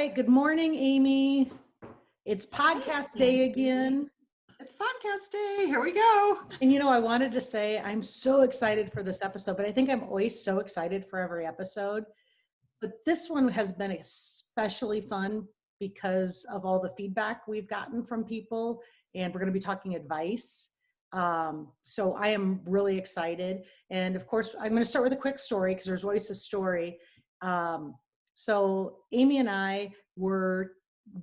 right. Good morning, Amy. It's podcast day again. It's podcast day. Here we go. And I wanted to say I'm so excited for this episode, but I think I'm always so excited for every episode. But this one has been especially fun because of all the feedback we've gotten from people, and we're going to be talking advice. So I am really excited. And of course, I'm going to start with a quick story because there's always a story. So Amy and I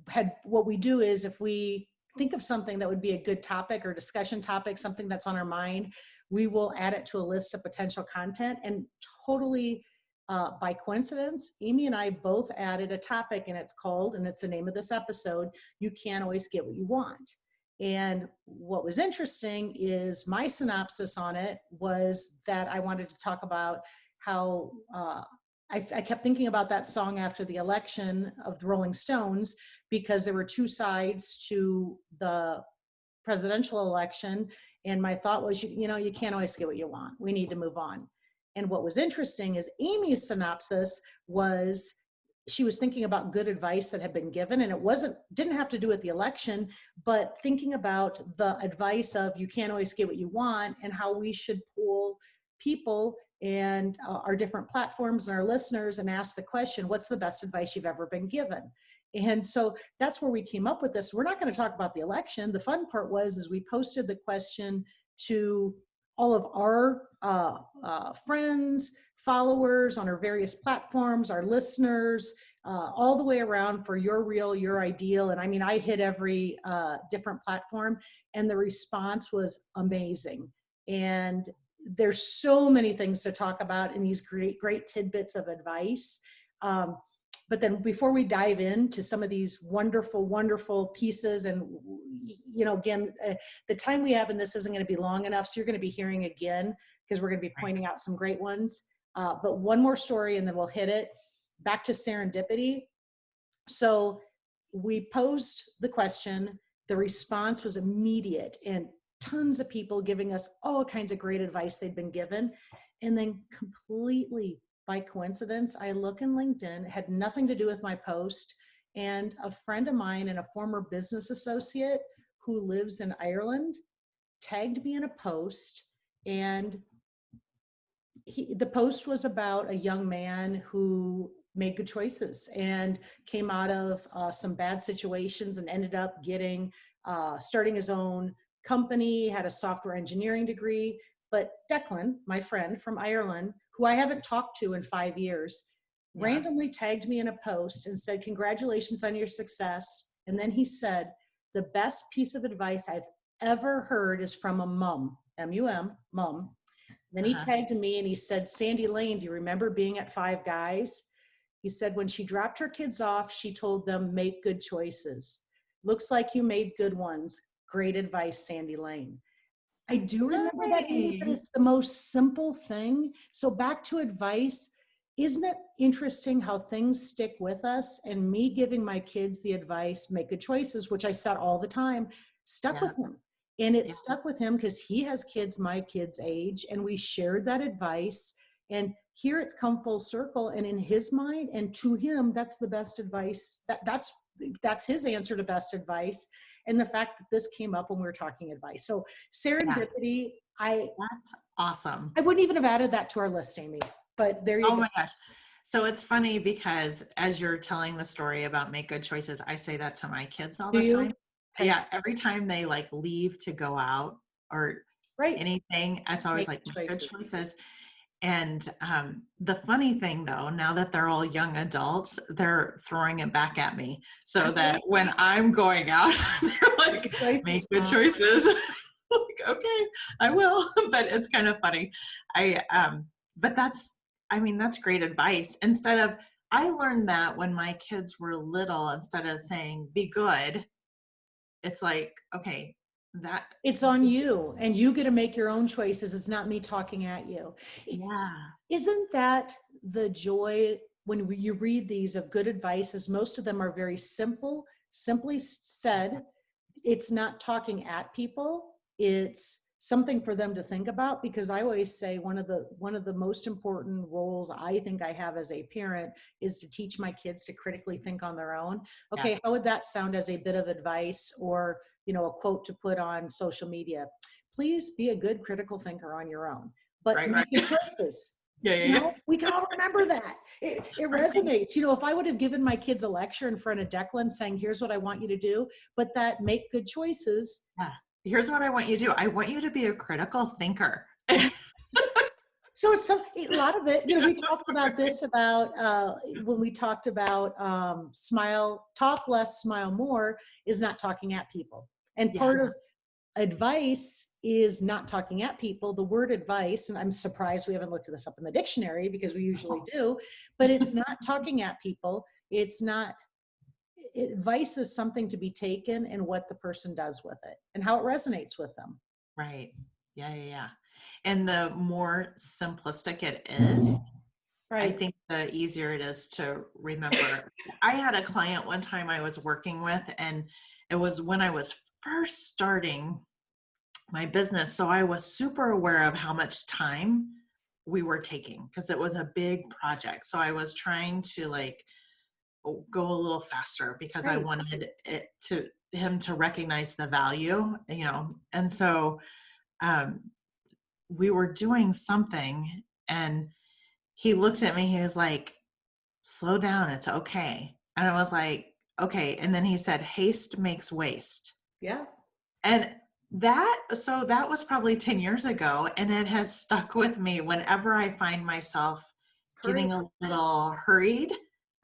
had what we do is if we think of something that would be a good topic or discussion topic, something that's on our mind, we will add it to a list of potential content. And totally by coincidence, Amy and I both added a topic, and it's the name of this episode, You Can't Always Get What You Want. And what was interesting is my synopsis on it was that I wanted to talk about how I kept thinking about that song after the election of the Rolling Stones, because there were two sides to the presidential election. And my thought was, you can't always get what you want. We need to move on. And what was interesting is Amy's synopsis was she was thinking about good advice that had been given, and didn't have to do with the election, but thinking about the advice of you can't always get what you want and how we should pool people and our different platforms and our listeners and ask the question, what's the best advice you've ever been given? And so that's where we came up with this. We're not going to talk about the election. The fun part is we posted the question to all of our friends, followers on our various platforms, our listeners, all the way around for your real, your ideal. And I mean, I hit every different platform, and the response was amazing. And there's so many things to talk about in these great tidbits of advice. But then before we dive into some of these wonderful pieces, and, again, the time we have in this isn't going to be long enough. So you're going to be hearing again, because we're going to be pointing out some great ones. But one more story and then we'll hit it. Back to serendipity. So we posed the question, the response was immediate, and tons of people giving us all kinds of great advice they'd been given. And then completely by coincidence, I look in LinkedIn, had nothing to do with my post, and a friend of mine and a former business associate who lives in Ireland tagged me in a post. And the post was about a young man who made good choices and came out of some bad situations and ended up starting his own company, had a software engineering degree. But Declan, my friend from Ireland, who I haven't talked to in 5 years, randomly tagged me in a post and said, congratulations on your success. And then he said, the best piece of advice I've ever heard is from a mom, M-U-M, mom. Then he tagged me and he said, Sandy Lane, do you remember being at Five Guys? He said, when she dropped her kids off, she told them, make good choices. Looks like you made good ones. Great advice, Sandy Lane. I do remember that, Amy, but it's the most simple thing. So back to advice. Isn't it interesting how things stick with us? And me giving my kids the advice, make good choices, which I said all the time, stuck with him. And it stuck with him because he has kids my kids' age, and we shared that advice. And here it's come full circle. And in his mind and to him, that's the best advice. That's his answer to best advice. And the fact that this came up when we were talking advice. So serendipity, that's awesome. I wouldn't even have added that to our list, Amy, but there you go. Oh my gosh. So it's funny because as you're telling the story about make good choices, I say that to my kids all the time. Okay. Yeah. Every time they leave to go out or anything, it's always make good choices. And the funny thing though, now that they're all young adults, they're throwing it back at me so that when I'm going out, they're like, make good choices. Okay, I will. But it's kind of funny. But that's great advice. I learned that when my kids were little, instead of saying, be good, it's like, okay, that it's on you and you get to make your own choices. It's not me talking at you. Yeah. Isn't that the joy when you read these of good advice? Is most of them are very simply said. It's not talking at people. It's something for them to think about, because I always say one of the most important roles I think I have as a parent is to teach my kids to critically think on their own. Okay, Yeah. how would that sound as a bit of advice, or, you know, a quote to put on social media? Please be a good critical thinker on your own, but Right. make good choices. Yeah. You know, we can all remember that. It Right. resonates. You know, if I would have given my kids a lecture in front of Declan saying, here's what I want you to do, but that make good choices. Yeah. Here's what I want you to do. I want you to be a critical thinker. So it's a lot of it, you know, we talked about this when we talked about talk less, smile more is not talking at people. And Yeah. part of advice is not talking at people. The word advice, and I'm surprised we haven't looked this up in the dictionary because we usually do, but it's not talking at people. It's not, advice is something to be taken and what the person does with it and how it resonates with them. Right. Yeah. And the more simplistic it is, I Right. think the easier it is to remember. I had a client one time I was working with, and it was when I was first starting my business. So I was super aware of how much time we were taking because it was a big project. So I was trying to like go a little faster because I Right. wanted him to recognize the value, you know. And so um, we were doing something, and he looked at me, he was like, slow down, it's okay. And I was like, okay. And then he said, haste makes waste. Yeah. And that was probably 10 years ago, and it has stuck with me. Whenever I find myself Hurry. getting a little hurried,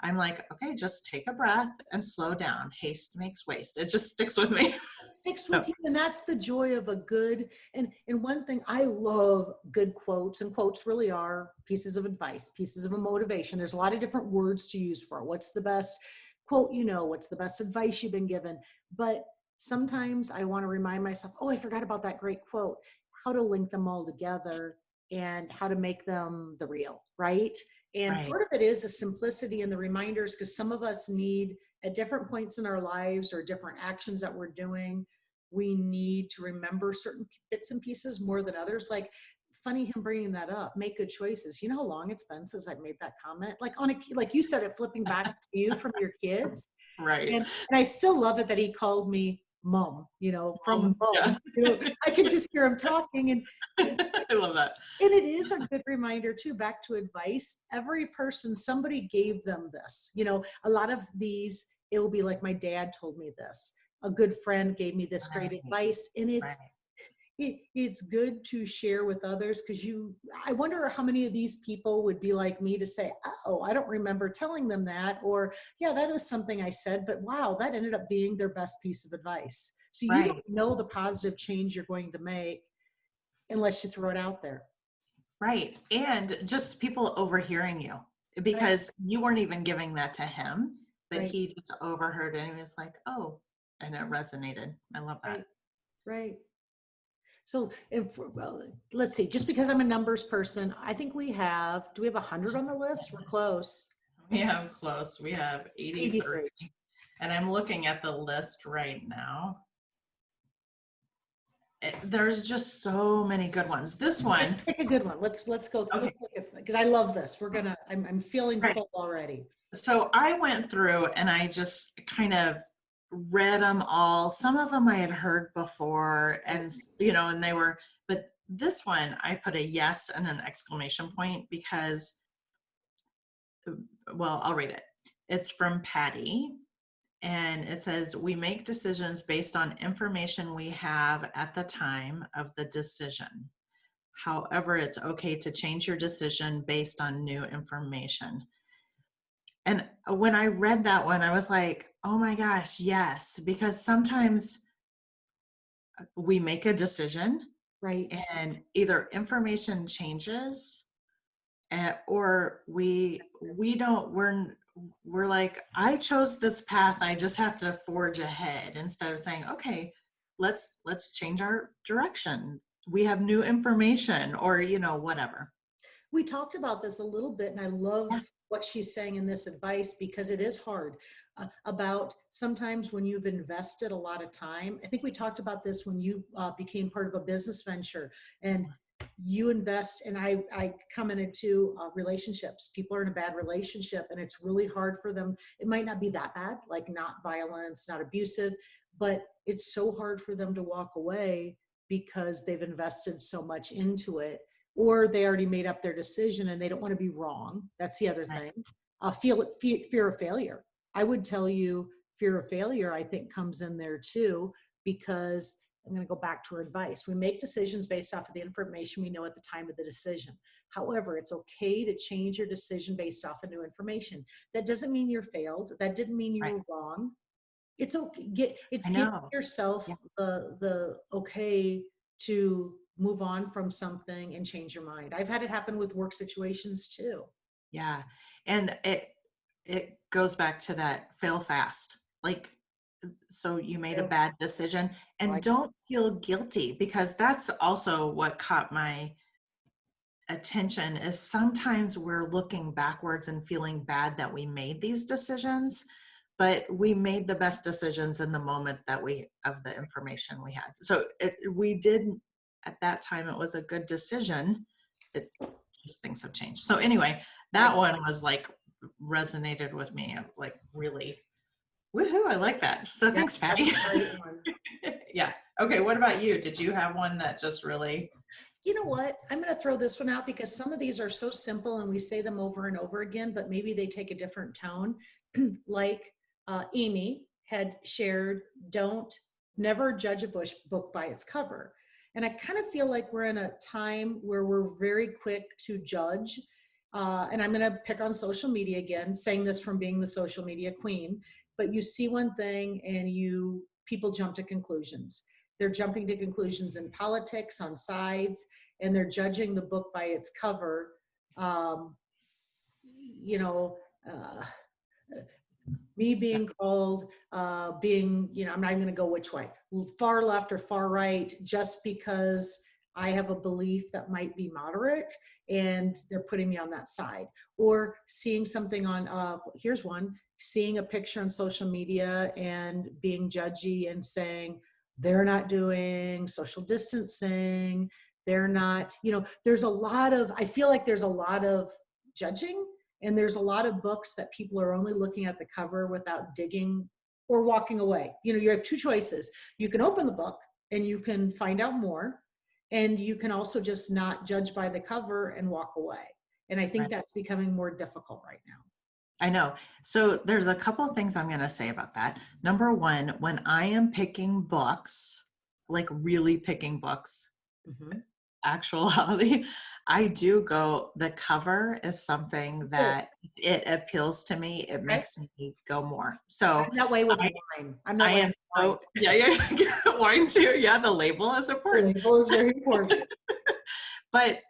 I'm like, okay, just take a breath and slow down. Haste makes waste. It just sticks with me. Sticks So, with you, and that's the joy of a good, and one thing I love, good quotes, and quotes really are pieces of advice, pieces of a motivation. There's a lot of different words to use for it. What's the best quote, you know, what's the best advice you've been given? But sometimes I want to remind myself, oh, I forgot about that great quote, how to link them all together and how to make them the real, right? And right, part of it is the simplicity and the reminders, because some of us need, at different points in our lives or different actions that we're doing, we need to remember certain bits and pieces more than others. Like, funny him bringing that up, make good choices. You know how long it's been since I've made that comment? Like on a, like you said, it flipping back to you from your kids. right. And I still love it that he called me mom, you know, from Yeah. mom. You know, I could just hear him talking, and I love that. and it is a good reminder too, back to advice. Every person, somebody gave them this. You know, a lot of these, it will be like, my dad told me this. A good friend gave me this great Right, advice. And right. it's good to share with others, because I wonder how many of these people would be like me to say, oh, I don't remember telling them that, or yeah, that was something I said, but wow, that ended up being their best piece of advice. So you don't Right, know the positive change you're going to make unless you throw it out there. right. And just people overhearing you Right. because you weren't even giving that to him, but Right. he just overheard it and he was like, oh, and it resonated. I love that. Right. Right. So, well, let's see, just because I'm a numbers person, I think do we have 100 on the list? We're close. We have close. We have 83. 83. And I'm looking at the list right now. There's just so many good ones. This one. Pick a good one. Let's go through, Okay. because I love this. I'm feeling Right. full already. So I went through and I just kind of read them all. Some of them I had heard before, and you know, and they were, but this one I put a yes and an exclamation point because, well, I'll read it. It's from Patty, and it says, we make decisions based on information we have at the time of the decision. However, it's okay to change your decision based on new information. And when I read that one, I was like, oh my gosh, yes, because sometimes we make a decision Right. and either information changes or we don't, we're like, I chose this path, I just have to forge ahead instead of saying, okay, let's change our direction. We have new information, or, you know, whatever. We talked about this a little bit, and I love Yeah. what she's saying in this advice, because it is hard about sometimes when you've invested a lot of time. I think we talked about this when you became part of a business venture, and you invest, and I commented to relationships. People are in a bad relationship and it's really hard for them. It might not be that bad, like not violence, not abusive, but it's so hard for them to walk away because they've invested so much into it, or they already made up their decision and they don't want to be wrong. That's the other thing. Fear of failure. I would tell you fear of failure, I think, comes in there too, because I'm going to go back to her advice. We make decisions based off of the information we know at the time of the decision. However, it's okay to change your decision based off of new information. That doesn't mean you're failed. That didn't mean you were wrong. It's okay. It's giving yourself the okay to move on from something and change your mind. I've had it happen with work situations too. Yeah. And it goes back to that fail fast. Like, so you made a bad decision, and don't feel guilty, because that's also what caught my attention, is sometimes we're looking backwards and feeling bad that we made these decisions, but we made the best decisions in the moment that of the information we had. So we did, at that time, it was a good decision. It just, things have changed. So anyway, that one was like, resonated with me, like really, woohoo, I like that. So thanks, Patty. Yeah. Okay. What about you? Did you have one that just really? You know what? I'm going to throw this one out because some of these are so simple and we say them over and over again, but maybe they take a different tone. Like Amy had shared, never judge a book by its cover. And I kind of feel like we're in a time where we're very quick to judge. And I'm going to pick on social media again, saying this from being the social media queen, but you see one thing and people jump to conclusions. They're jumping to conclusions in politics, on sides, and they're judging the book by its cover. Me being called, I'm not even going to go which way, far left or far right, just because I have a belief that might be moderate and they're putting me on that side. Or seeing something on, here's one, seeing a picture on social media and being judgy and saying, they're not doing social distancing. They're not, I feel like there's a lot of judging, and there's a lot of books that people are only looking at the cover without digging or walking away. You have two choices. You can open the book and you can find out more, and you can also just not judge by the cover and walk away. And I think that's becoming more difficult right now. I know. So there's a couple of things I'm going to say about that. Number one, when I am picking books, like really picking books, actuality, I do go, the cover is something that it appeals to me. It makes me go more. So I'm that way with wine. Yeah, wine too. Yeah, the label is important. The label is very important. But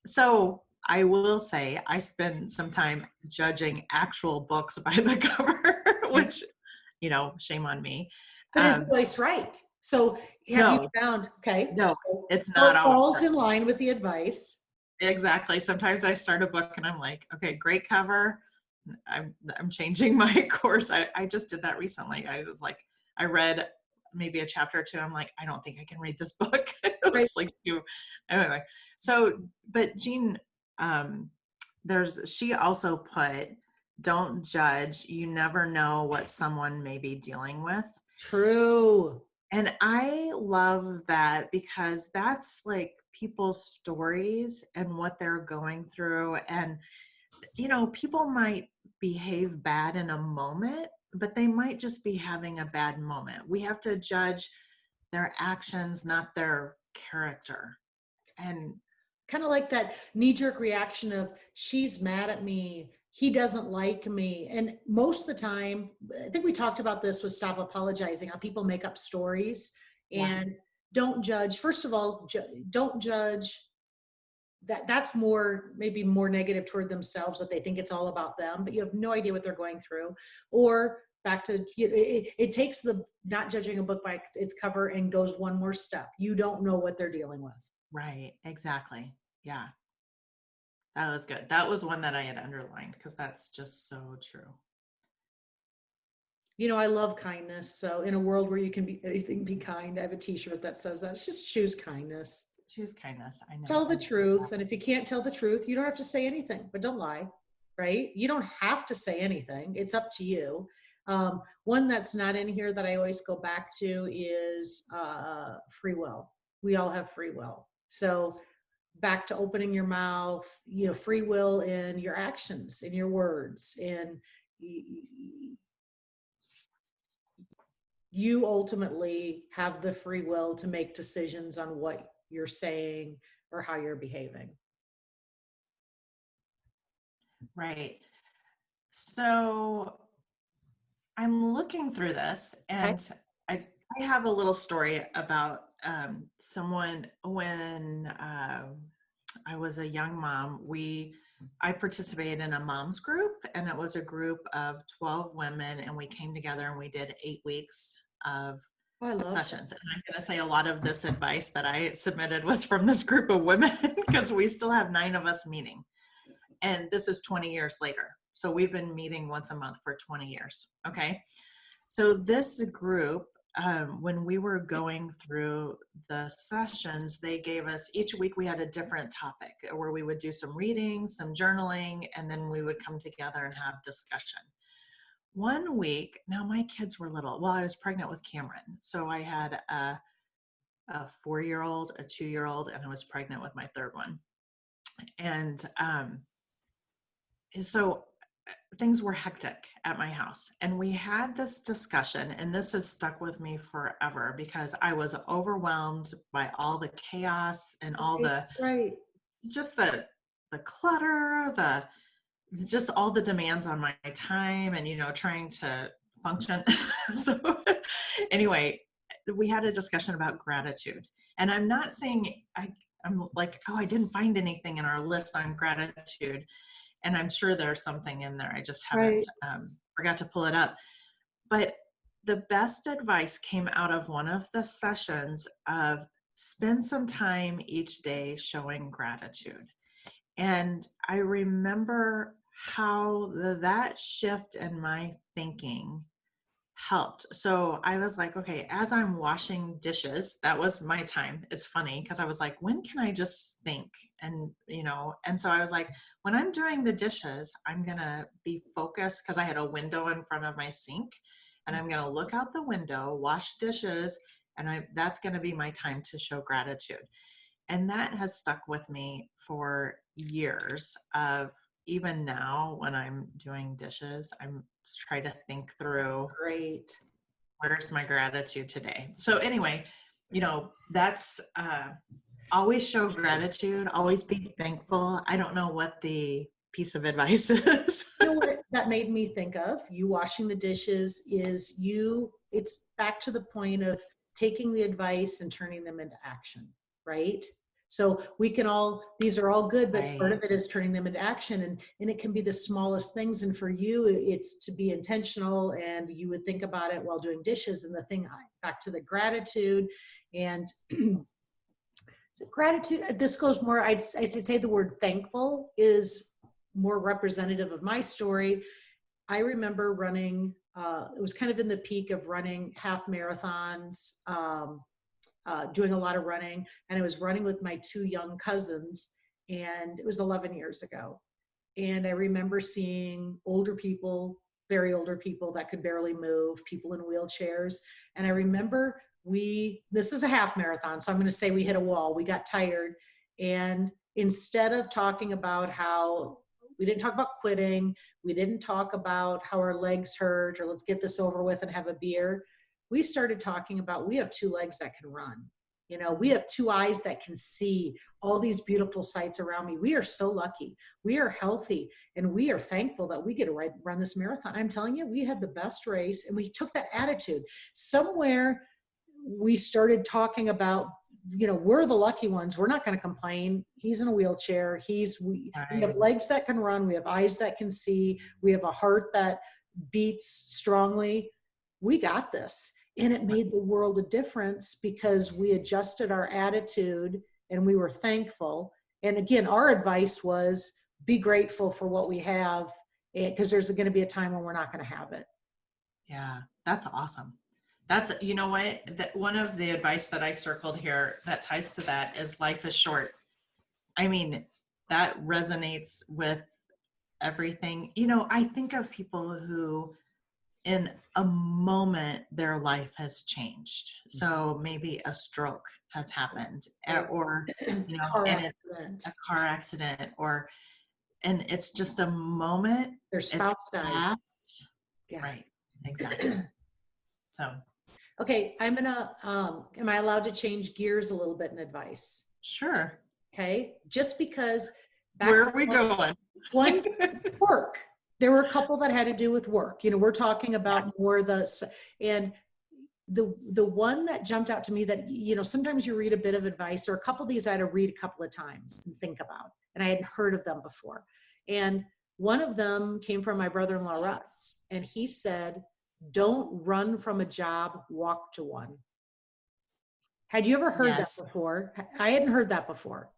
so I will say I spend some time judging actual books by the cover, which, shame on me. But is Joyce right? So have you found, okay. No, so it's not. It falls in line with the advice. Exactly. Sometimes I start a book and I'm like, okay, great cover. I'm changing my course. I just did that recently. I was like, I read maybe a chapter or two. I'm like, I don't think I can read this book. It was like anyway. So, but Jean, she also put, don't judge. You never know what someone may be dealing with. True. And I love that, because that's like people's stories and what they're going through. And, people might behave bad in a moment, but they might just be having a bad moment. We have to judge their actions, not their character. And kind of like that knee-jerk reaction of, she's mad at me, he doesn't like me. And most of the time, I think we talked about this with Stop Apologizing, how people make up stories. And don't judge. First of all, don't judge. That's maybe more negative toward themselves, that they think it's all about them, but you have no idea what they're going through. Or back to, it takes the not judging a book by its cover and goes one more step. You don't know what they're dealing with. Right. Exactly. Yeah. That was good. That was one that I had underlined because that's just so true. You know, I love kindness. So in a world where you can be anything, be kind. I have a t-shirt that says that. It's just choose kindness. Choose kindness. I know. Tell the truth. And if you can't tell the truth, you don't have to say anything, but don't lie, right? You don't have to say anything. It's up to you. One that's not in here that I always go back to is free will. We all have free will. So back to opening your mouth, you know, free will in your actions, in your words, in you ultimately have the free will to make decisions on what you're saying or how you're behaving. Right. So I'm looking through this, and I have a little story about someone when I was a young mom. I participated in a mom's group, and it was a group of 12 women, and we came together and we did 8 weeks of sessions. And I'm going to say a lot of this advice that I submitted was from this group of women because we still have 9 of us meeting. And this is 20 years later. So we've been meeting once a month for 20 years. Okay. So this group, when we were going through the sessions, they gave us, each week we had a different topic where we would do some reading, some journaling, and then we would come together and have discussion. One week, now my kids were little. Well, I was pregnant with Cameron. So I had a 4-year-old, a 2-year-old, and I was pregnant with my third one. And so things were hectic at my house, and we had this discussion, and this has stuck with me forever because I was overwhelmed by all the chaos and all the just the clutter, just all the demands on my time, and trying to function. So anyway, we had a discussion about gratitude, and I'm not saying I'm like, oh, I didn't find anything in our list on gratitude. And I'm sure there's something in there. I just haven't forgot to pull it up. But the best advice came out of one of the sessions of spend some time each day showing gratitude. And I remember how that shift in my thinking helped. So I was like, okay, as I'm washing dishes, that was my time. It's funny because I was like, when can I just think? And, and so I was like, when I'm doing the dishes, I'm going to be focused because I had a window in front of my sink, and I'm going to look out the window, wash dishes, and that's going to be my time to show gratitude. And that has stuck with me for years of, even now when I'm doing dishes, I'm trying to think through, where's my gratitude today? So anyway, that's always show gratitude, always be thankful. I don't know what the piece of advice is. You know what that made me think of? You washing the dishes is it's back to the point of taking the advice and turning them into action, right? So these are all good, but part of it is turning them into action, and it can be the smallest things. And for you, it's to be intentional, and you would think about it while doing dishes. And the thing, back to the gratitude, and so gratitude, this goes more, I'd say the word thankful is more representative of my story. I remember running, it was kind of in the peak of running half marathons, doing a lot of running, and I was running with my 2 young cousins, and it was 11 years ago. And I remember seeing older people, very older people that could barely move, people in wheelchairs. And I remember this is a half marathon, so I'm going to say we hit a wall. We got tired. And instead of talking about we didn't talk about quitting, we didn't talk about how our legs hurt or let's get this over with and have a beer. We started talking about, we have 2 legs that can run. We have 2 eyes that can see all these beautiful sights around me. We are so lucky. We are healthy, and we are thankful that we get to run this marathon. I'm telling you, we had the best race, and we took that attitude. Somewhere we started talking about, we're the lucky ones. We're not going to complain. He's in a wheelchair. We have legs that can run. We have eyes that can see. We have a heart that beats strongly. We got this. And it made the world a difference because we adjusted our attitude and we were thankful. And again, our advice was, be grateful for what we have, because there's going to be a time when we're not going to have it. Yeah, that's awesome. That's, you know what, that one of the advice that I circled here that ties to that is life is short. I mean, that resonates with everything. You know, I think of people who in a moment their life has changed. So maybe a stroke has happened, or, you know, and it's a car accident, and it's just a moment. Their spouse died. Yeah. Right. Exactly. So. Okay. I'm going to, am I allowed to change gears a little bit in advice? Sure. Okay. Just because. Where are we going? One's work. There were a couple that had to do with work. You know, we're talking about more and the one that jumped out to me that, you know, sometimes you read a bit of advice, or a couple of these I had to read a couple of times and think about, and I hadn't heard of them before. And one of them came from my brother-in-law, Russ, and he said, don't run from a job, walk to one. Had you ever heard that before? I hadn't heard that before.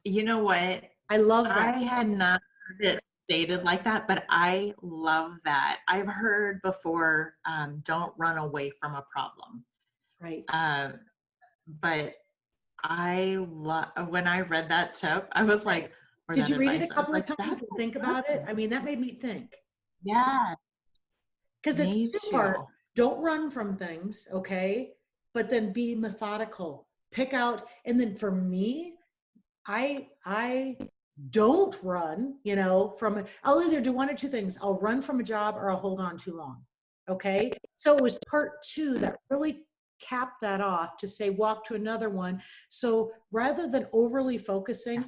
You know what? I love that. I had not heard it stated like that, but I love that. I've heard before, don't run away from a problem. Right. But when I read that tip, I was like, did you read it a couple of times and think about it? I mean, that made me think. Yeah. Because it's two-part. Don't run from things, okay? But then be methodical. Pick out, and then for me, I don't run, you know, I'll either do one or two things. I'll run from a job or I'll hold on too long. Okay. So it was part 2 that really capped that off to say, walk to another one. So rather than overly focusing,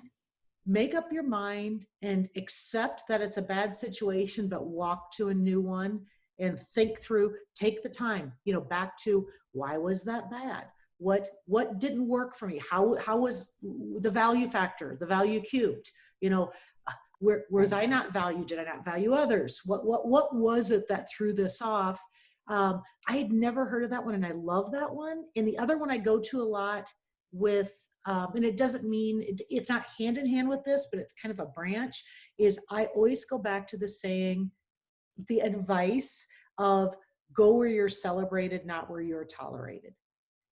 make up your mind and accept that it's a bad situation, but walk to a new one and think through, take the time, you know, back to why was that bad? What didn't work for me? How was the value factor, the value cubed? You know, where was I not valued? Did I not value others? What was it that threw this off? I had never heard of that one, and I love that one. And the other one I go to a lot with, and it doesn't mean it's not hand in hand with this, but it's kind of a branch, is I always go back to the saying, the advice of go where you're celebrated, not where you're tolerated.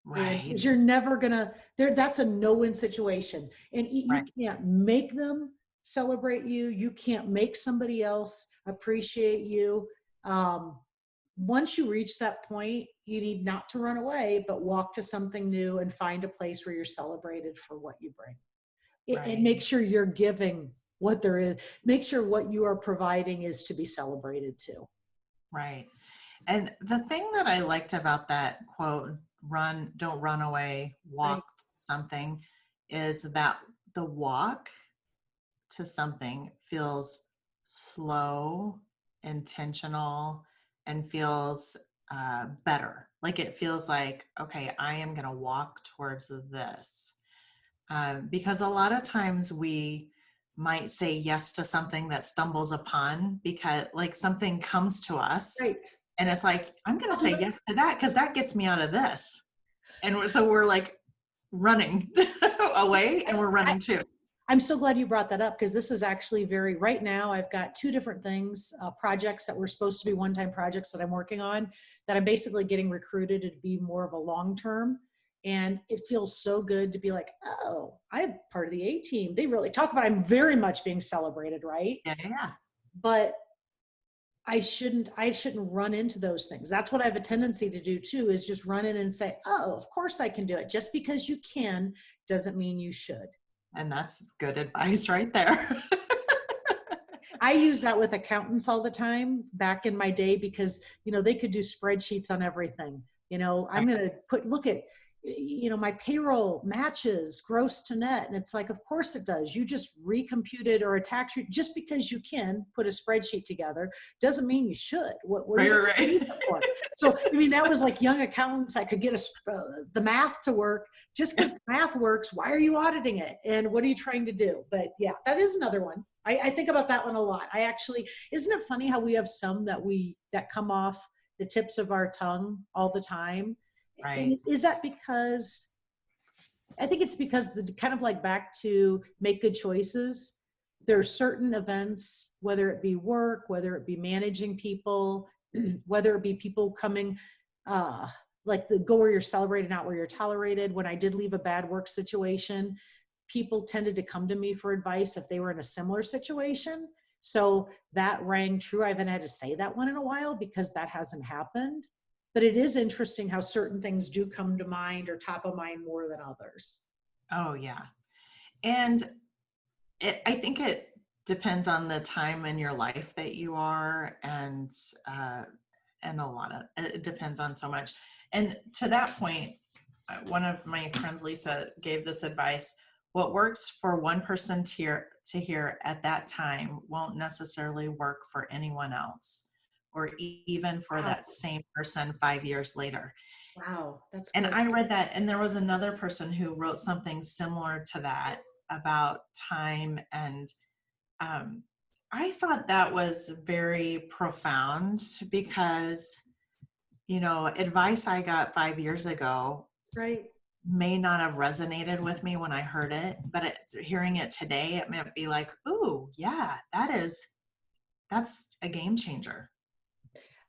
Right. Because you're never gonna that's a no-win situation. And you can't make them celebrate you. You can't make somebody else appreciate you. Once you reach that point, you need not to run away, but walk to something new and find a place where you're celebrated for what you bring. And make sure you're giving what there is. Make sure what you are providing is to be celebrated too. Right. And the thing that I liked about that quote, don't run away, walk to something, is that the walk to something feels slow, intentional, and feels better. Like it feels like, okay, I am going to walk towards this. Because a lot of times we might say yes to something that stumbles upon because like something comes to us. Right. And it's like, I'm going to say yes to that because that gets me out of this. And so we're like running away, and we're running too. I'm so glad you brought that up, because this is actually right now I've got 2 different things, projects that were supposed to be one-time projects that I'm working on, that I'm basically getting recruited to be more of a long-term. And it feels so good to be like, oh, I'm part of the A team. They really talk about, I'm very much being celebrated, right? Yeah. But I shouldn't run into those things. That's what I have a tendency to do too, is just run in and say, oh, of course I can do it. Just because you can doesn't mean you should. And that's good advice right there. I use that with accountants all the time back in my day, because, you know, they could do spreadsheets on everything. You know, I'm going to look at, you know, my payroll matches gross to net. And it's like, of course it does. You just recomputed, or a tax, just because you can put a spreadsheet together doesn't mean you should. What are you using it for? So, I mean, that was like young accountants. I could get the math to work. Just because the math works, why are you auditing it? And what are you trying to do? But yeah, that is another one. I think about that one a lot. Isn't it funny how we have some that come off the tips of our tongue all the time? Right. And is that because, I think it's because the kind of like back to make good choices. there are certain events, whether it be work, whether it be managing people, whether it be people coming, like the go where you're celebrated, not where you're tolerated. When I did leave a bad work situation, people tended to come to me for advice if they were in a similar situation. So that rang true. I haven't had to say that one in a while because that hasn't happened. But it is interesting how certain things do come to mind or top of mind more than others. Oh, yeah. And I think it depends on the time in your life that you are, and a lot of it depends on so much. And to that point, one of my friends, Lisa, gave this advice: what works for one person to hear at that time won't necessarily work for anyone else, or even for that same person 5 years later. Wow, that's and good. I read that, and there was another person who wrote something similar to that about time. And I thought that was very profound, because advice I got 5 years ago Right. may not have resonated with me when I heard it, but hearing it today, it might be like, ooh, yeah, that's a game changer.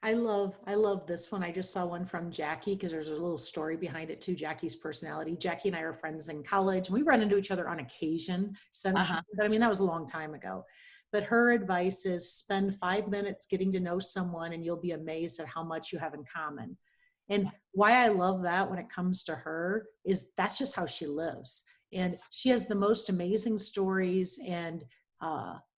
I love this one. I just saw one from Jackie because there's a little story behind it too. Jackie's personality. Jackie and I are friends in college. We run into each other on occasion since, but I mean, that was a long time ago. But her advice is spend 5 minutes getting to know someone and you'll be amazed at how much you have in common. And why I love that when it comes to her is that's just how she lives. And she has the most amazing stories and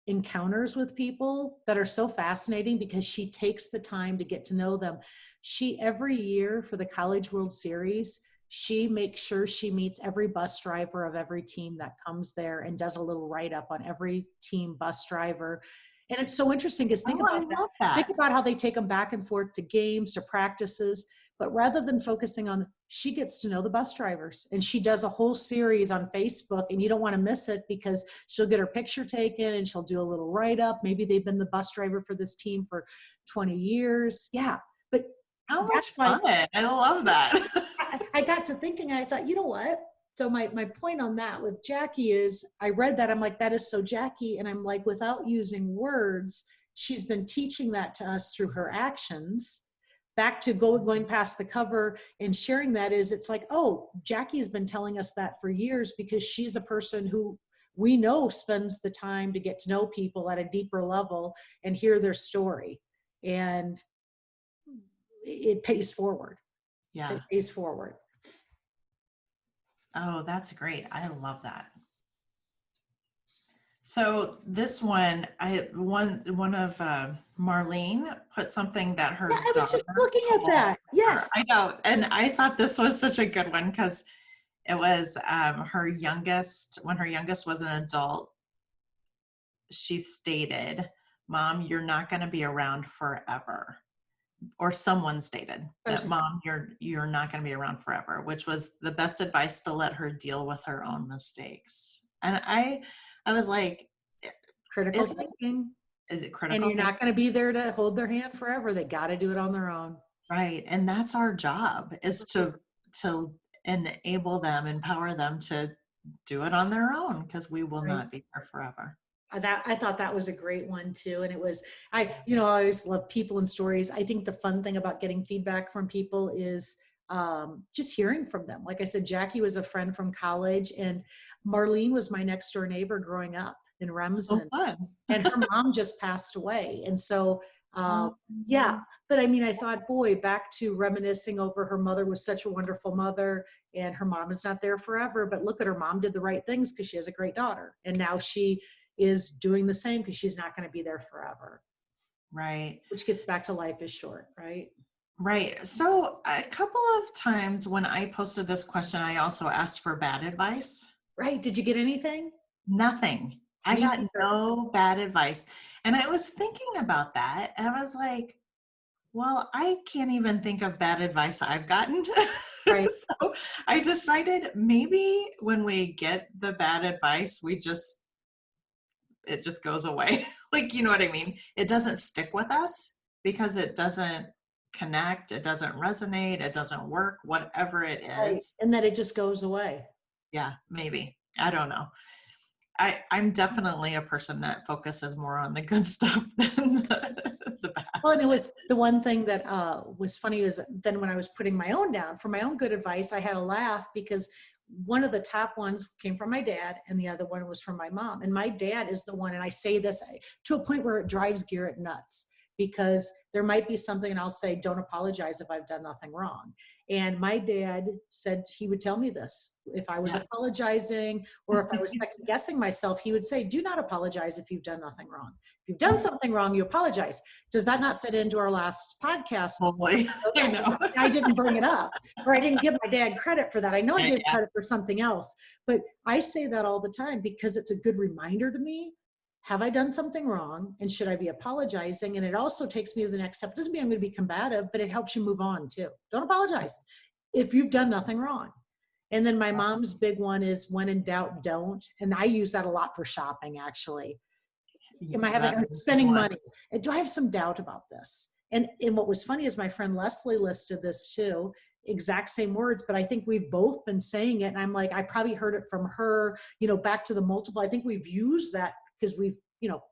encounters with people that are so fascinating because she takes the time to get to know them. She, every year for the College World Series, she makes sure she meets every bus driver of every team that comes there and does a little write-up on every team bus driver. And it's so interesting because think about that. Think about how they take them back and forth to games, to practices. But rather than focusing on, she gets to know the bus drivers, and she does a whole series on Facebook, and you don't want to miss it because she'll get her picture taken and she'll do a little write-up. Maybe they've been the bus driver for this team for 20 years. Yeah. But how much fun. I love that. I got to thinking, and I thought, you know what? So my point on that with Jackie is, I read that, I'm like, that is so Jackie. And I'm like, without using words, she's been teaching that to us through her actions. Back to going past the cover and sharing that is, it's like, oh, Jackie's been telling us that for years because she's a person who we know spends the time to get to know people at a deeper level and hear their story. And it pays forward. Yeah. It pays forward. Oh, that's great. I love that. So this one, one of Marlene put something that her I was just looking at that. Yes, I know, and I thought this was such a good one because it was her youngest. When her youngest was an adult, she stated, "Mom, you're not going to be around forever." Or someone stated that, "Mom, you're not going to be around forever," which was the best advice to let her deal with her own mistakes. And I was like, critical thinking. Is it critical? And you're not going to be there to hold their hand forever. They got to do it on their own. Right. And that's our job, is to enable them, empower them to do it on their own, because we will not be there forever. I thought that was a great one too. And it was, I always love people and stories. I think the fun thing about getting feedback from people is just hearing from them. Like I said, Jackie was a friend from college, and Marlene was my next door neighbor growing up in Remsen. Oh, fun. And her mom just passed away. And so, yeah, but I mean, I thought, boy, back to reminiscing over her mother was such a wonderful mother, and her mom is not there forever, but look at her mom did the right things because she has a great daughter. And now she is doing the same because she's not going to be there forever. Right. Which gets back to life is short, right? Right. So a couple of times when I posted this question, I also asked for bad advice. Right. Did you get anything? Nothing. I got no bad advice. And I was thinking about that, and I was like, well, I can't even think of bad advice I've gotten. Right. So I decided maybe when we get the bad advice, it just goes away. Like, you know what I mean? It doesn't stick with us because it doesn't connect, it doesn't resonate, it doesn't work, whatever it is. Right. And that it just goes away. Yeah, maybe. I don't know. I'm definitely a person that focuses more on the good stuff than the bad. Well, and it was the one thing that was funny is then when I was putting my own down for my own good advice, I had a laugh because one of the top ones came from my dad and the other one was from my mom. And my dad is the one, and I say this to a point where it drives Garrett nuts because there might be something and I'll say, don't apologize if I've done nothing wrong. And my dad said he would tell me this. If I was apologizing or if I was second guessing myself, he would say, do not apologize if you've done nothing wrong. If you've done something wrong, you apologize. Does that not fit into our last podcast? Totally. I know. I didn't bring it up, or I didn't give my dad credit for that. I know I gave credit for something else, but I say that all the time because it's a good reminder to me. Have I done something wrong? And should I be apologizing? And it also takes me to the next step. Doesn't mean I'm going to be combative, but it helps you move on too. Don't apologize if you've done nothing wrong. And then my mom's big one is when in doubt, don't. And I use that a lot for shopping, actually. Am I having spending money? And do I have some doubt about this? And what was funny is my friend Leslie listed this too, exact same words, but I think we've both been saying it. And I'm like, I probably heard it from her, back to the multiple. I think we've used that because we've,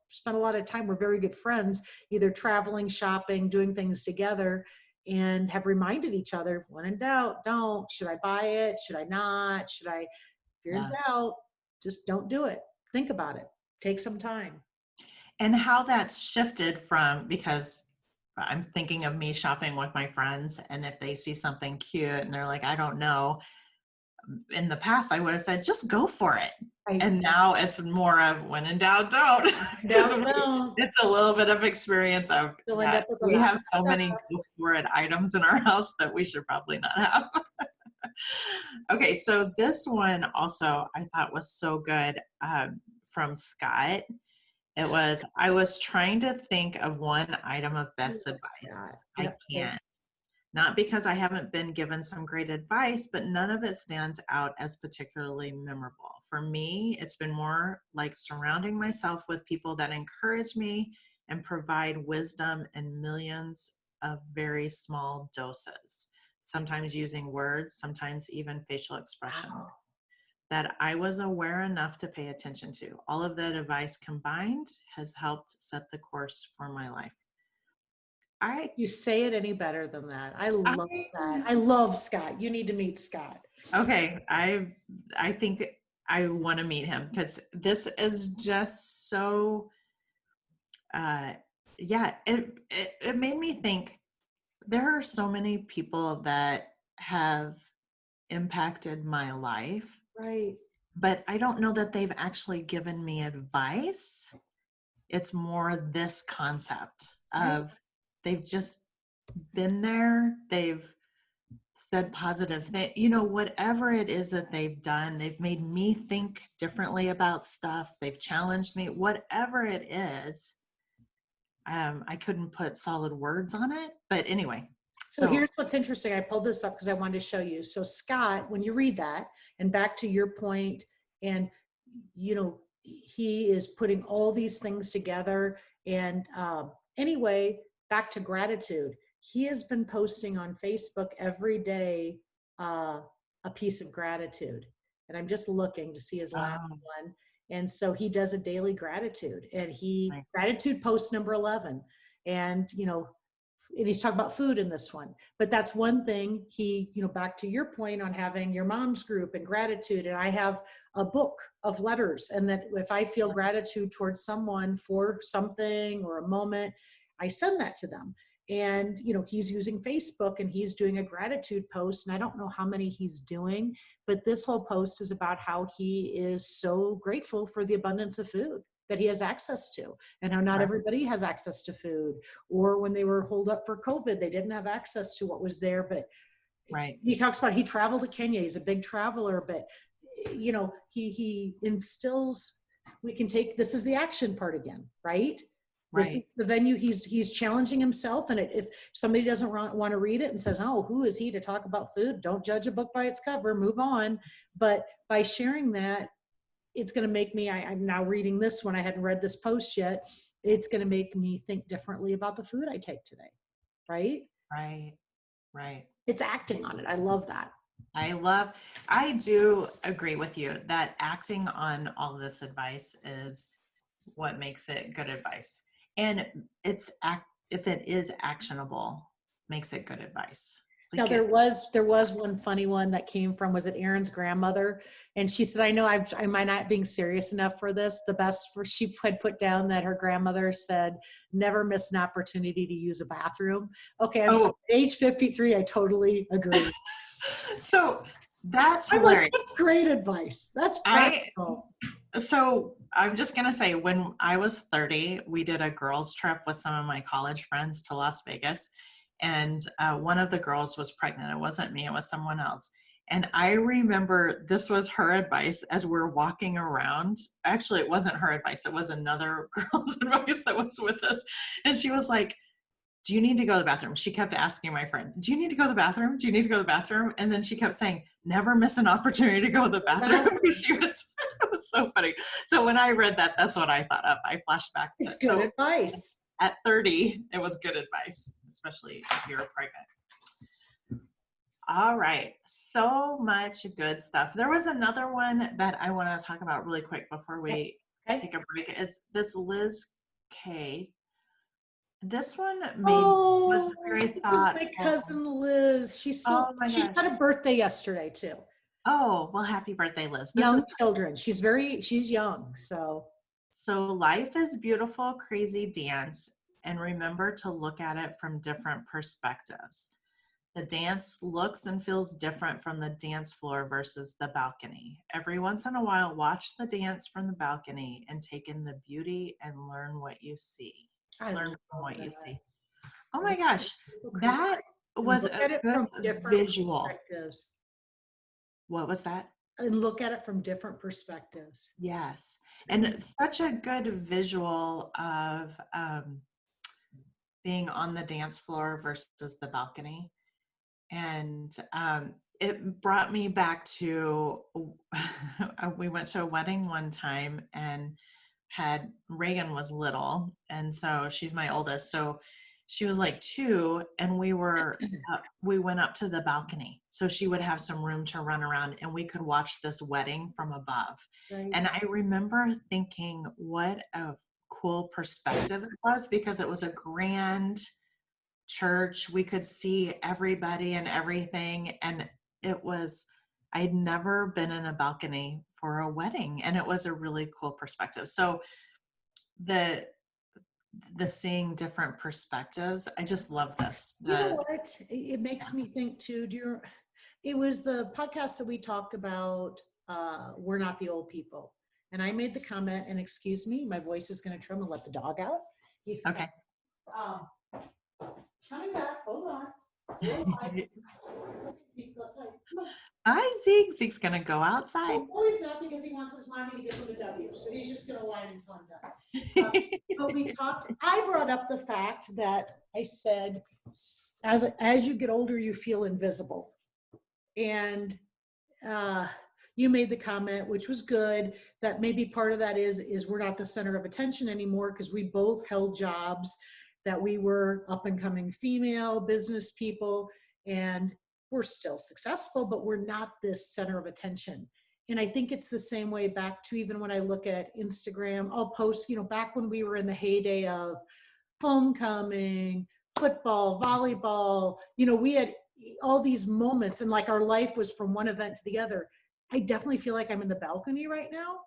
spent a lot of time. We're very good friends, either traveling, shopping, doing things together, and have reminded each other, when in doubt, don't. Should I buy it? Should I not? If you're in doubt, just don't do it. Think about it. Take some time. And how that's shifted from, because I'm thinking of me shopping with my friends, and if they see something cute and they're like, I don't know. In the past, I would have said, just go for it. And now it's more of when in doubt, don't. It's a little bit of experience of we have so many go for it items in our house that we should probably not have. Okay, so this one also I thought was so good, from Scott. It was, I was trying to think of one item of best advice. I can't. Not because I haven't been given some great advice, but none of it stands out as particularly memorable. For me, it's been more like surrounding myself with people that encourage me and provide wisdom in millions of very small doses, sometimes using words, sometimes even facial expression, that I was aware enough to pay attention to. All of that advice combined has helped set the course for my life. You say it any better than that. I love that. I love Scott. You need to meet Scott. Okay. I think I want to meet him because this is just so, it made me think there are so many people that have impacted my life. Right. But I don't know that they've actually given me advice. It's more this concept of they've just been there. They've said positive things, whatever it is that they've done, they've made me think differently about stuff. They've challenged me, whatever it is. I couldn't put solid words on it, but anyway. So here's what's interesting. I pulled this up because I wanted to show you. So Scott, when you read that, and back to your point, and he is putting all these things together. And anyway, back to gratitude. He has been posting on Facebook every day a piece of gratitude. And I'm just looking to see his last one. And so he does a daily gratitude, and gratitude post number 11. And, and he's talking about food in this one, but that's one thing back to your point on having your mom's group and gratitude. And I have a book of letters, and that if I feel gratitude towards someone for something or a moment, I send that to them. And, he's using Facebook and he's doing a gratitude post, and I don't know how many he's doing, but this whole post is about how he is so grateful for the abundance of food that he has access to, and how not everybody has access to food, or when they were holed up for COVID, they didn't have access to what was there. But he talks about, he traveled to Kenya. He's a big traveler, but he instills, this is the action part again, right? This is the venue. He's challenging himself. And if somebody doesn't want to read it and says, oh, who is he to talk about food? Don't judge a book by its cover, move on. But by sharing that, it's going to make me, I'm now reading this one. I hadn't read this post yet. It's going to make me think differently about the food I take today. Right? Right. It's acting on it. I love that. I do agree with you that acting on all this advice is what makes it good advice. And if it is actionable, makes it good advice. Now Like there was one funny one that came from, was it Aaron's grandmother? And she said, I know I might not being serious enough for this. The best for she had put down that her grandmother said, never miss an opportunity to use a bathroom. Okay, I'm sorry, age 53, I totally agree. So that's I'm hilarious. like, that's great advice. That's practical. So I'm just going to say, when I was 30, we did a girls trip with some of my college friends to Las Vegas. And one of the girls was pregnant. It wasn't me, it was someone else. And I remember this was her advice as we're walking around. Actually, it wasn't her advice. It was another girl's advice that was with us. And she was like, do you need to go to the bathroom? She kept asking my friend, do you need to go to the bathroom? Do you need to go to the bathroom? And then she kept saying, never miss an opportunity to go to the bathroom. It was so funny. So when I read that, that's what I thought of. I flashed back to it's good advice. At 30, it was good advice, especially if you're pregnant. All right. So much good stuff. There was another one that I want to talk about really quick before we take a break. It's this Liz K. This one was very thoughtful. This is my cousin Liz. She had a birthday yesterday too. Oh, well, happy birthday, Liz. Young children. She's young. So life is beautiful, crazy dance. And remember to look at it from different perspectives. The dance looks and feels different from the dance floor versus the balcony. Every once in a while, watch the dance from the balcony and take in the beauty and learn what you see. Learn from what you see. Oh my gosh, that was a good visual. What was that? And look at it from different perspectives. Yes. And such a good visual of being on the dance floor versus the balcony. And it brought me back to, we went to a wedding one time and Reagan was little. And so she's my oldest. So she was like 2 and we went up to the balcony. So she would have some room to run around and we could watch this wedding from above. Right. And I remember thinking what a cool perspective it was, because it was a grand church. We could see everybody and everything. And I'd never been in a balcony for a wedding, and it was a really cool perspective. So the seeing different perspectives, I just love this. You know what? It makes me think too, it was the podcast that we talked about, We're Not the Old People. And I made the comment, and excuse me, my voice is going to trim and let the dog out. Okay. Coming back, hold on. Hi, Zeke. Zeke's gonna go outside. Oh, he's not, because he wants his mommy to give him a W, so he's just gonna lie until I'm done. But I brought up the fact that I said, as you get older, you feel invisible. And you made the comment, which was good, that maybe part of that is we're not the center of attention anymore, because we both held jobs that we were up and coming female business people, and we're still successful, but we're not this center of attention. And I think it's the same way back to even when I look at Instagram, I'll post, back when we were in the heyday of homecoming, football, volleyball, we had all these moments, and like our life was from one event to the other. I definitely feel like I'm in the balcony right now,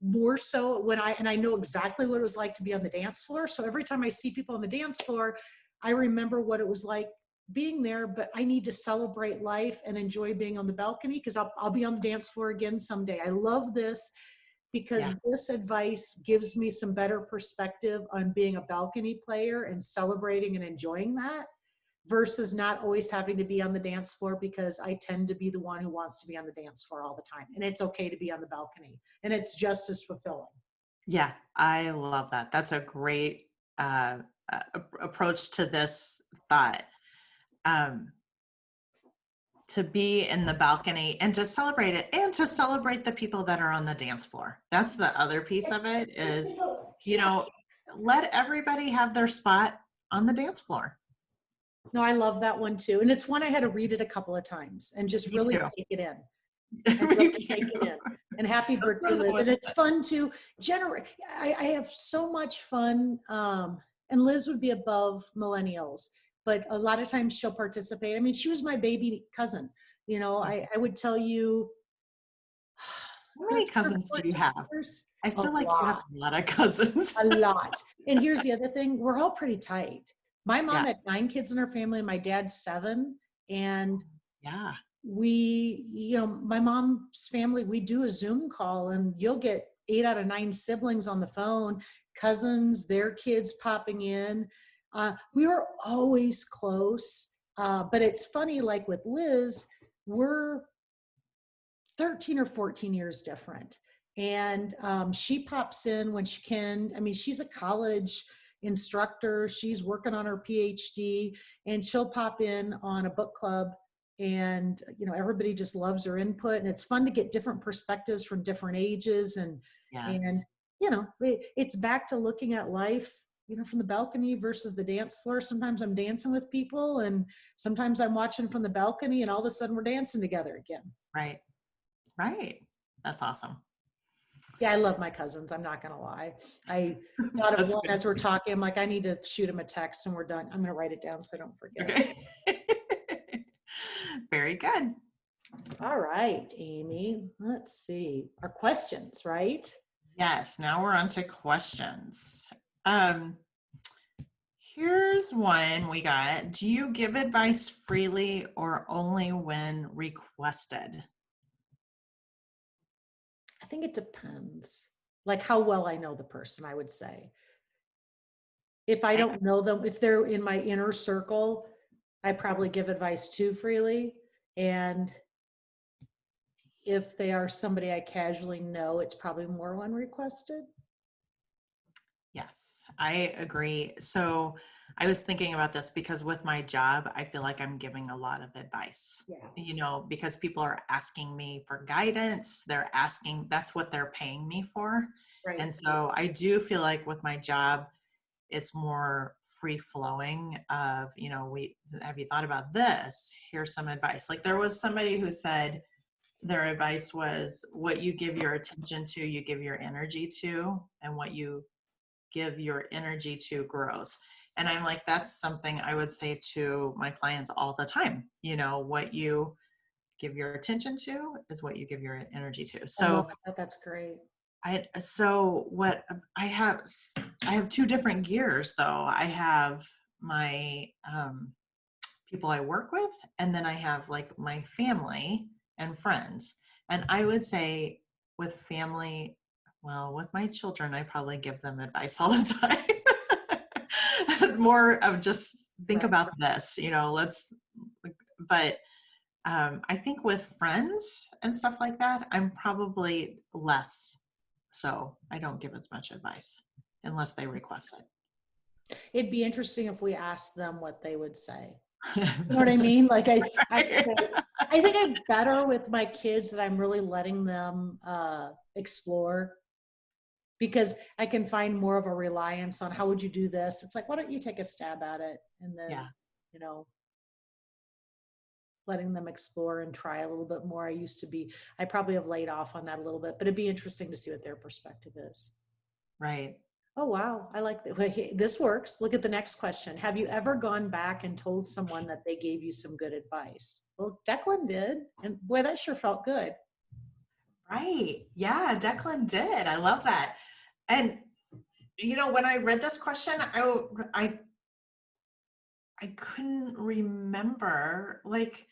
more so and I know exactly what it was like to be on the dance floor. So every time I see people on the dance floor, I remember what it was like being there, but I need to celebrate life and enjoy being on the balcony, because I'll be on the dance floor again someday. I love this because this advice gives me some better perspective on being a balcony player and celebrating and enjoying that, versus not always having to be on the dance floor, because I tend to be the one who wants to be on the dance floor all the time. And it's okay to be on the balcony, and it's just as fulfilling. Yeah, I love that. That's a great approach to this thought. To be in the balcony and to celebrate it, and to celebrate the people that are on the dance floor. That's the other piece of it, is, let everybody have their spot on the dance floor. No, I love that one too. And it's one I had to read it a couple of times and just Me really too. take it in. Me Really too. take it in. And happy birthday, Liz. And it's fun to generate. I have so much fun. And Liz would be above millennials, but a lot of times she'll participate. I mean, she was my baby cousin. You know, Yeah. I would tell you, How many 13 or cousins do you 14 have? years, I a feel like you have lot, a lot of cousins. a lot. And here's the other thing, we're all pretty tight. My mom Yeah. had 9 kids in her family, my dad 7. And Yeah. we, you know, my mom's family, we do a Zoom call and you'll get 8 out of 9 siblings on the phone, cousins, their kids popping in. We were always close. But it's funny, like with Liz, we're 13 or 14 years different. And she pops in when she can. I mean, she's a college instructor. She's working on her PhD, and she'll pop in on a book club. And, you know, everybody just loves her input. And it's fun to get different perspectives from different ages. And Yes. you know, it's back to looking at life, you know, from the balcony versus the dance floor. Sometimes I'm dancing with people, and sometimes I'm watching from the balcony, and all of a sudden we're dancing together again. Right. Right. That's awesome. Yeah, I love my cousins. I'm not going to lie. I thought of one good. as we're talking. I'm like, I need to shoot him a text and we're done. I'm going to write it down so I don't forget. Okay. Very good. All right, Amy. Let's see. Our questions, right? Yes. Now we're on to questions. Here's one we got. Do you give advice freely or only when requested? I think it depends. Like how well I know the person, I would say. If I don't know them, if they're in my inner circle, I probably give advice too freely. And if they are somebody I casually know, it's probably more when requested. Yes, I agree. So I was thinking about this because with my job, I feel like I'm giving a lot of advice, Yeah. you know, because people are asking me for guidance. They're asking, that's what they're paying me for. Right. And so I do feel like with my job, it's more free flowing of, you know, have you thought about this? Here's some advice. Like there was somebody who said their advice was what you give your attention to, you give your energy to, and what you give your energy to grows. And I'm like, that's something I would say to my clients all the time. You know, what you give your attention to is what you give your energy to. So That's great. what I have 2 different gears though. I have my people I work with, and then I have like my family and friends. And I would say with family, well, with my children, I probably give them advice all the time. More of just think about this, you know, but I think with friends and stuff like that, I'm probably less. So I don't give as much advice unless they request it. It'd be interesting if we asked them what they would say. You know what I mean? Like I think I'm better with my kids that I'm really letting them explore, because I can find more of a reliance on how would you do this? It's like, why don't you take a stab at it? And then, Yeah. you know, letting them explore and try a little bit more. I probably have laid off on that a little bit, but it'd be interesting to see what their perspective is. Right. Oh, wow. I like that. This works. Look at the next question. Have you ever gone back and told someone that they gave you some good advice? Well, Declan did. And boy, that sure felt good. Right. Yeah, Declan did. I love that. And you know, when I read this question, I couldn't remember, like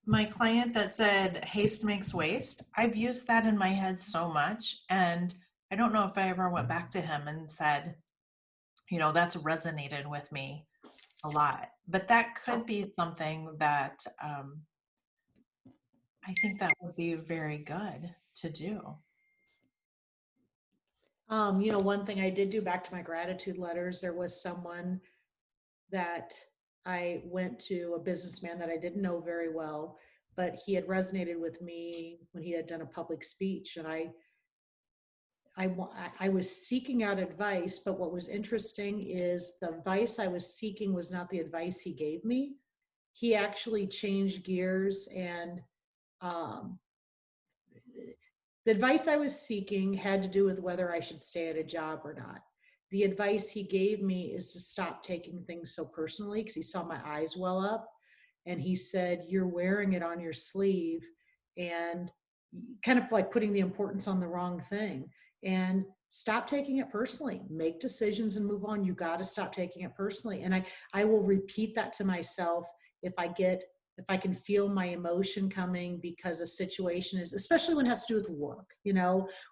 my client that said haste makes waste. I've used that in my head so much, and I don't know if I ever went back to him and said, you know, that's resonated with me a lot. But that could be something that I think that would be very good to do. You know, one thing I did do, back to my gratitude letters, there was someone that I went to, a businessman that I didn't know very well, but he had resonated with me when he had done a public speech. And I was seeking out advice, but what was interesting is the advice I was seeking was not the advice he gave me. He actually changed gears, and um, the advice I was seeking had to do with whether I should stay at a job or not. The advice he gave me is to stop taking things so personally, because he saw my eyes well up, and he said, "You're wearing it on your sleeve," and kind of like putting the importance on the wrong thing. And stop taking it personally. Make decisions and move on. You got to stop taking it personally. And I will repeat that to myself if I can feel my emotion coming because a situation is, especially when it has to do with work,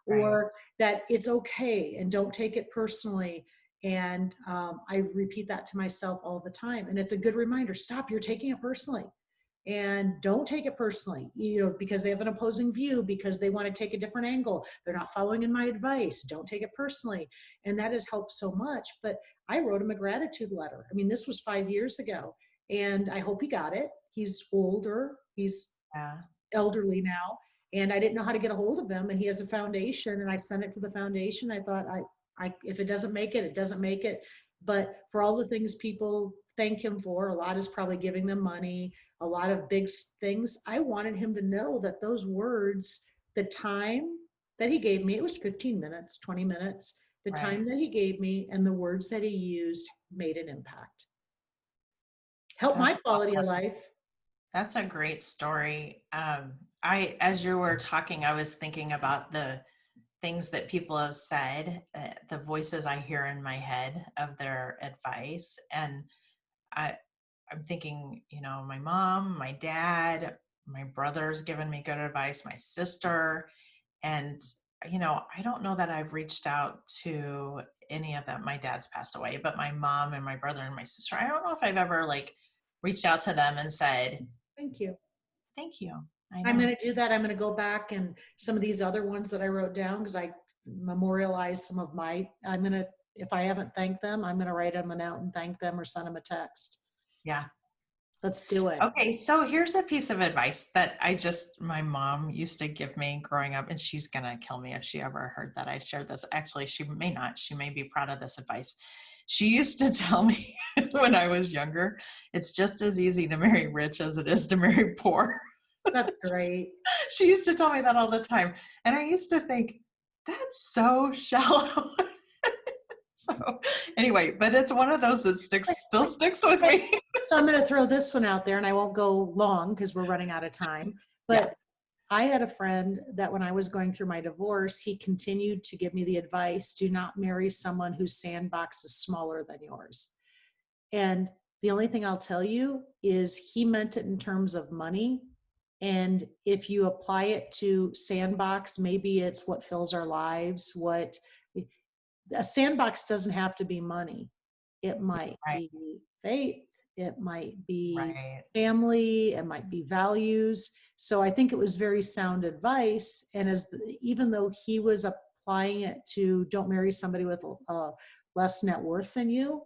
or right, that it's okay and don't take it personally. And I repeat that to myself all the time. And it's a good reminder, stop, you're taking it personally. And don't take it personally, because they have an opposing view, because they want to take a different angle. They're not following in my advice. Don't take it personally. And that has helped so much. But I wrote him a gratitude letter. I mean, this was 5 years ago, and I hope he got it. He's older. He's elderly now. And I didn't know how to get a hold of him. And he has a foundation, and I sent it to the foundation. I thought, if it doesn't make it, it doesn't make it. But for all the things people thank him for, a lot is probably giving them money, a lot of big things. I wanted him to know that those words, the time that he gave me, it was 15 minutes, 20 minutes, the right, time that he gave me and the words that he used made an impact. Help my quality of life. That's a great story. As you were talking, I was thinking about the things that people have said, the voices I hear in my head of their advice. And I'm thinking, my mom, my dad, my brother's given me good advice, my sister. And, I don't know that I've reached out to any of them. My dad's passed away, but my mom and my brother and my sister, I don't know if I've ever reached out to them and said, thank you. Thank you. I'm going to do that. I'm going to go back and some of these other ones that I wrote down, because I memorialized some of if I haven't thanked them, I'm going to write them a note and thank them or send them a text. Yeah. Let's do it. Okay. So here's a piece of advice that my mom used to give me growing up, and she's going to kill me if she ever heard that I shared this. Actually, she may not. She may be proud of this advice. She used to tell me when I was younger, it's just as easy to marry rich as it is to marry poor. That's great. She used to tell me that all the time. And I used to think, that's so shallow. So anyway, but it's one of those that still sticks with me. So I'm going to throw this one out there, and I won't go long because we're running out of time. But yeah, I had a friend that when I was going through my divorce, he continued to give me the advice, do not marry someone whose sandbox is smaller than yours. And the only thing I'll tell you is he meant it in terms of money. And if you apply it to sandbox, maybe it's what fills our lives. A sandbox doesn't have to be money. It might be faith. It might be family. It might be values. So I think it was very sound advice. And even though he was applying it to don't marry somebody with less net worth than you,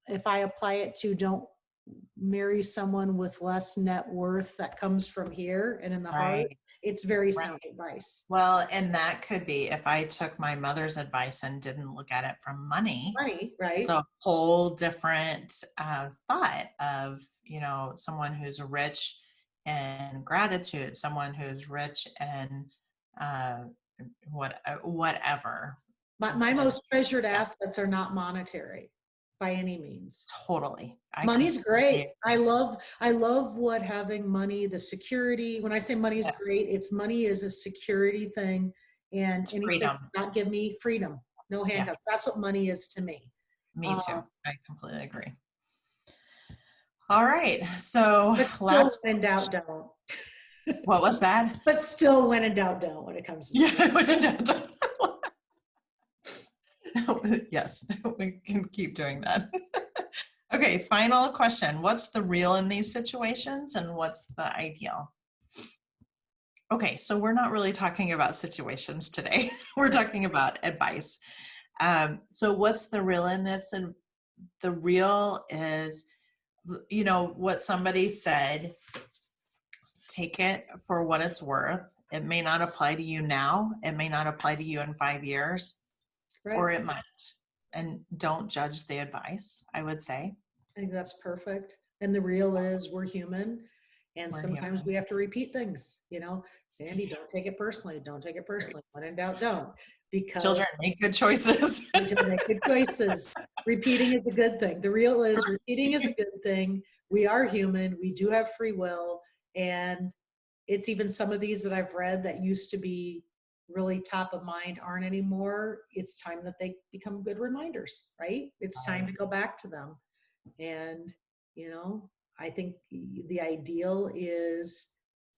if I apply it to don't marry someone with less net worth that comes from here and in the heart, it's very sound advice. Well, and that could be if I took my mother's advice and didn't look at it from money, right? It's a whole different thought of, someone who's rich in gratitude, someone who's rich in whatever. My most treasured assets are not monetary by any means. Totally. Money's great. I love what having money, the security. When I say money is great, money is a security thing, and it's freedom. Not give me freedom, no handcuffs. That's what money is to me. Me too. I completely agree. All right. So when in doubt, don't. What was that? But still, when in doubt, don't. When it comes to when in doubt, don't. Yes, we can keep doing that. Okay, final question. What's the real in these situations and what's the ideal? Okay, so we're not really talking about situations today. We're talking about advice. So what's the real in this? And the real is, what somebody said, take it for what it's worth. It may not apply to you now. It may not apply to you in 5 years, or it might. And don't judge the advice, I would say. I think that's perfect. And the real is we're human. And sometimes we have to repeat things, Sandy, don't take it personally. Don't take it personally. When in doubt, don't. Because children make good choices. Make good choices. Repeating is a good thing. The real is repeating is a good thing. We are human. We do have free will. And it's even some of these that I've read that used to be really top of mind aren't anymore. It's time that they become good reminders, right? It's time to go back to them. And, I think the ideal is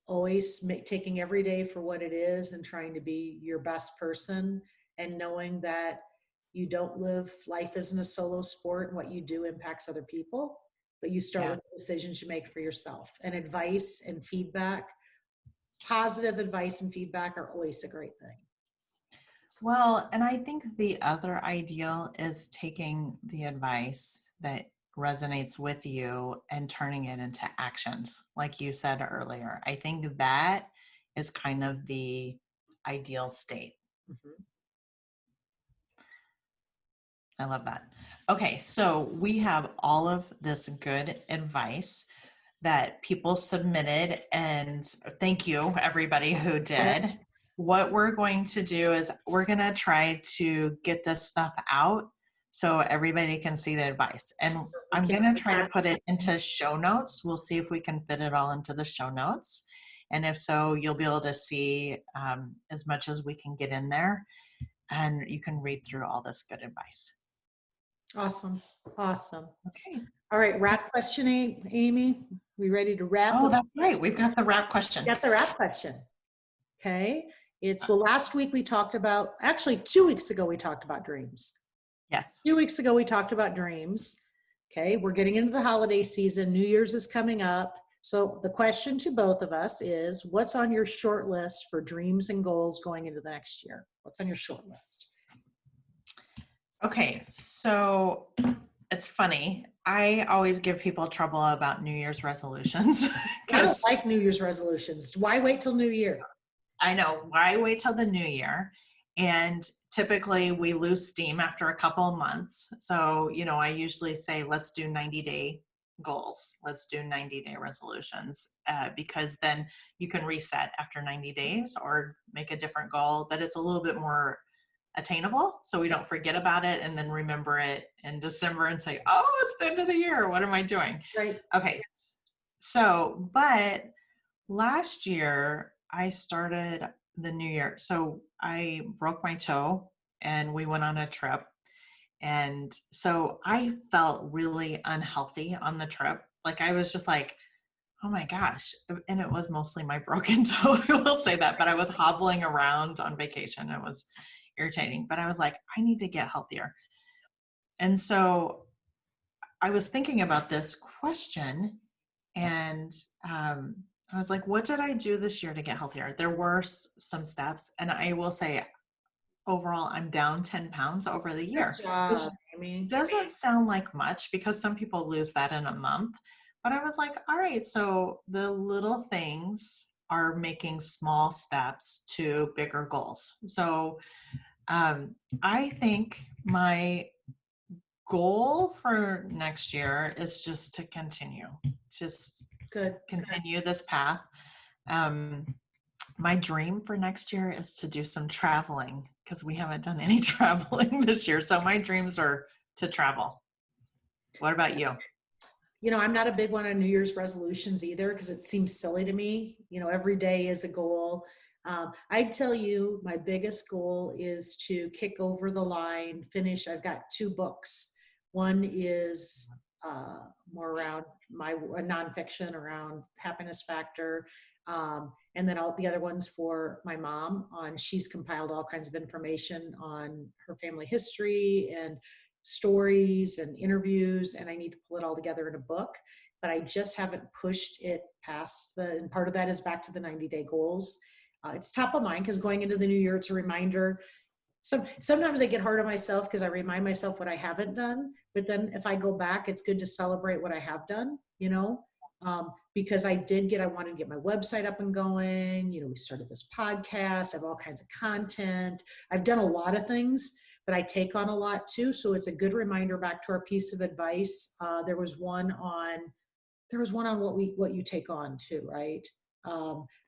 always taking every day for what it is and trying to be your best person, and knowing that you don't live, life isn't a solo sport, and what you do impacts other people, but you start with the decisions you make for yourself. And advice and feedback, positive advice and feedback are always a great thing. Well, and I think the other ideal is taking the advice that resonates with you and turning it into actions, like you said earlier. I think that is kind of the ideal state. Mm-hmm. I love that. Okay, so we have all of this good advice that people submitted, and thank you everybody who did. Yes. What we're going to do is we're going to try to get this stuff out so everybody can see the advice, and I'm going to try to put it into show notes. We'll see if we can fit it all into the show notes, and if so, you'll be able to see as much as we can get in there, and you can read through all this good advice. Awesome. Okay. All right, wrap question, Amy. We ready to wrap? Oh, that's right. We've got the wrap question. Okay. Last week we talked about, actually 2 weeks ago, we talked about dreams. Yes. 2 weeks ago, we talked about dreams. Okay. We're getting into the holiday season. New Year's is coming up. So the question to both of us is, what's on your short list for dreams and goals going into the next year? What's on your short list? Okay. So it's funny. I always give people trouble about New Year's resolutions. I don't like New Year's resolutions. Why wait till New Year? I know. Why wait till the new year? And typically we lose steam after a couple of months. So, I usually say, let's do 90-day goals. Let's do 90-day resolutions, because then you can reset after 90 days or make a different goal that it's a little bit more attainable, so we don't forget about it and then remember it in December and say, oh, it's the end of the year, what am I doing? Right. Okay. So, but last year I started the new year. So I broke my toe and we went on a trip. And so I felt really unhealthy on the trip. Like I was just like, oh my gosh. And it was mostly my broken toe. I will say that, but I was hobbling around on vacation. It was irritating, but I was like, I need to get healthier. And so I was thinking about this question, and I was like, what did I do this year to get healthier? There were some steps, and I will say overall, I'm down 10 pounds over the year. Which doesn't sound like much because some people lose that in a month, but I was like, all right, so the little things are making small steps to bigger goals. So I think my goal for next year is just to continue this path. My dream for next year is to do some traveling because we haven't done any traveling this year. So my dreams are to travel. What about you? I'm not a big one on New Year's resolutions either because it seems silly to me. Every day is a goal. I'd tell you my biggest goal is to kick over the line, finish. I've got 2 books. One is more around my nonfiction around happiness factor. And then the other one's for my mom she's compiled all kinds of information on her family history and stories and interviews. And I need to pull it all together in a book, but I just haven't pushed it past and part of that is back to the 90-day goals. It's top of mind because going into the new year, it's a reminder. Sometimes I get hard on myself because I remind myself what I haven't done. But then if I go back, it's good to celebrate what I have done, because I wanted to get my website up and going. We started this podcast. I have all kinds of content. I've done a lot of things, but I take on a lot too. So it's a good reminder back to our piece of advice. There was one on what you take on too, right?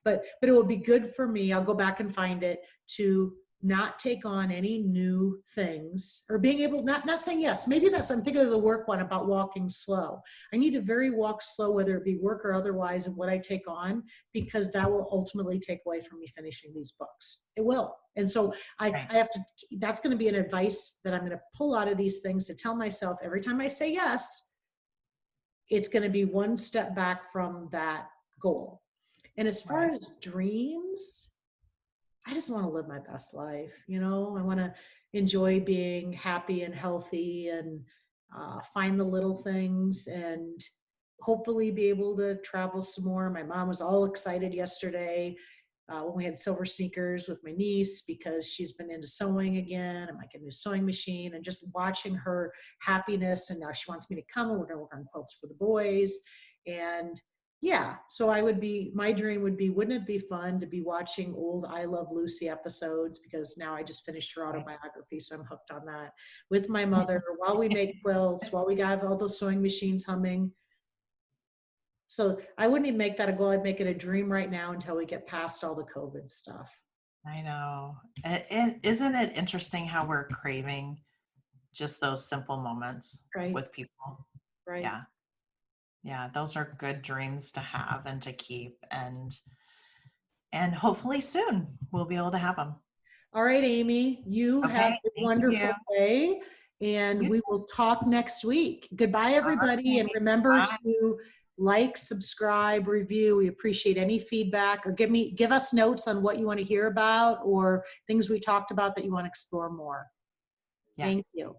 But it will be good for me. I'll go back and find it, to not take on any new things, or being able, not saying yes. Maybe I'm thinking of the work one about walking slow. I need to walk slow, whether it be work or otherwise, of what I take on, because that will ultimately take away from me finishing these books. It will. And so I have to, that's going to be an advice that I'm going to pull out of these things, to tell myself every time I say yes, it's going to be one step back from that goal. And as far as dreams, I just want to live my best life. I want to enjoy being happy and healthy, and find the little things, and hopefully be able to travel some more. My mom was all excited yesterday when we had silver sneakers with my niece, because she's been into sewing again, and like a new sewing machine, and just watching her happiness. And now she wants me to come, and we're going to work on quilts for the boys. And yeah, so my dream would be, wouldn't it be fun to be watching old I Love Lucy episodes, because now I just finished her autobiography, so I'm hooked on that, with my mother, while we make quilts, while we got all those sewing machines humming. So I wouldn't even make that a goal. I'd make it a dream right now until we get past all the COVID stuff. I know. Isn't it interesting how we're craving just those simple moments with people? Right. Yeah. Yeah, those are good dreams to have and to keep, and hopefully soon we'll be able to have them. All right, Amy, you have a wonderful day, and we will talk next week. Goodbye, everybody. And remember to like, subscribe, review. We appreciate any feedback, or give us notes on what you want to hear about, or things we talked about that you want to explore more. Yes. Thank you.